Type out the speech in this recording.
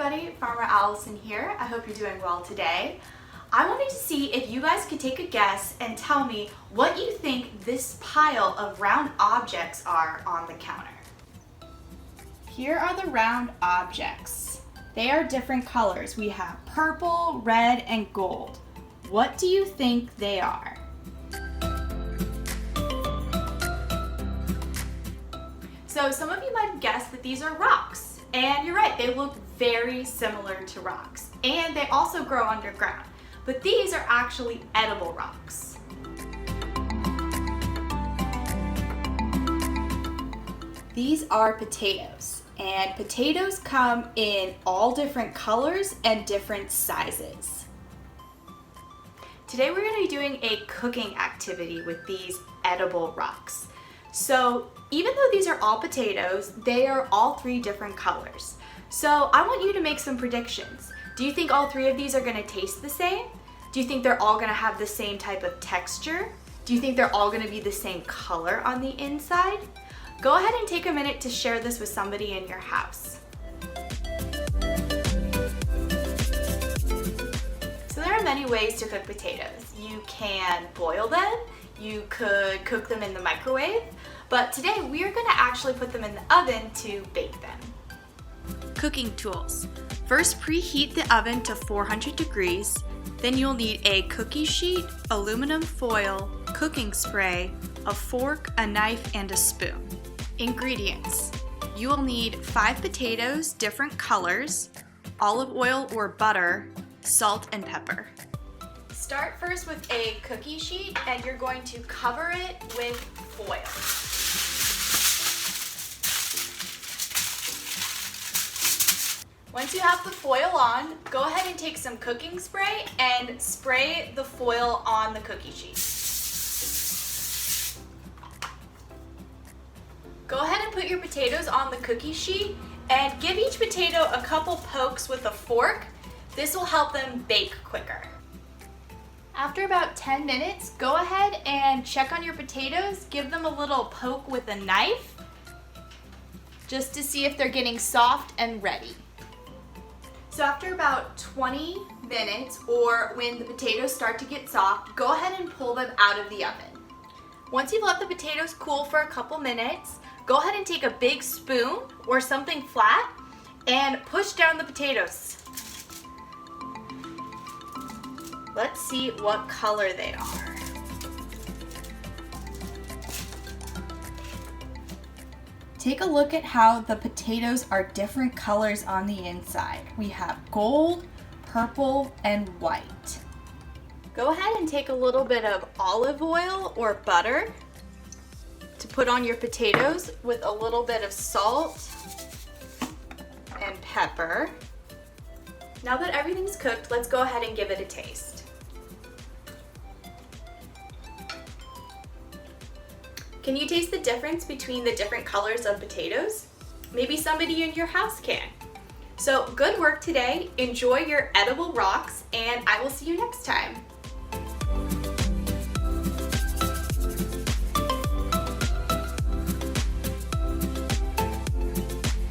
everybody, Farmer Allison here. I hope you're doing well today. I wanted to see if you guys could take a guess and tell me what you think this pile of round objects are on the counter. Here are the round objects. They are different colors. We have purple, red, and gold. What do you think they are? So some of you might have guessed that these are rocks. And you're right, they look very similar to rocks. And they also grow underground. But these are actually edible rocks. These are potatoes. And potatoes come in all different colors and different sizes. Today we're going to be doing a cooking activity with these edible rocks. So even though these are all potatoes, they are all three different colors. So I want you to make some predictions. Do you think all three of these are going to taste the same? Do you think they're all going to have the same type of texture? Do you think they're all going to be the same color on the inside? Go ahead and take a minute to share this with somebody in your house. So there are many ways to cook potatoes. You can boil them, you could cook them in the microwave, but today we are going to actually put them in the oven to bake them. Cooking tools. First, preheat the oven to 400 degrees. Then you'll need a cookie sheet, aluminum foil, cooking spray, a fork, a knife, and a spoon. Ingredients. You will need 5 potatoes, different colors, olive oil or butter, salt, and pepper. Start first with a cookie sheet and you're going to cover it with foil. Once you have the foil on, go ahead and take some cooking spray and spray the foil on the cookie sheet. Go ahead and put your potatoes on the cookie sheet and give each potato a couple pokes with a fork. This will help them bake quicker. After about 10 minutes, go ahead and check on your potatoes. Give them a little poke with a knife just to see if they're getting soft and ready. So after about 20 minutes, or when the potatoes start to get soft, go ahead and pull them out of the oven. Once you've let the potatoes cool for a couple minutes, go ahead and take a big spoon or something flat and push down the potatoes. Let's see what color they are. Take a look at how the potatoes are different colors on the inside. We have gold, purple, and white. Go ahead and take a little bit of olive oil or butter to put on your potatoes with a little bit of salt and pepper. Now that everything's cooked, let's go ahead and give it a taste. Can you taste the difference between the different colors of potatoes? Maybe somebody in your house can. So good work today, enjoy your edible rocks, and I will see you next time.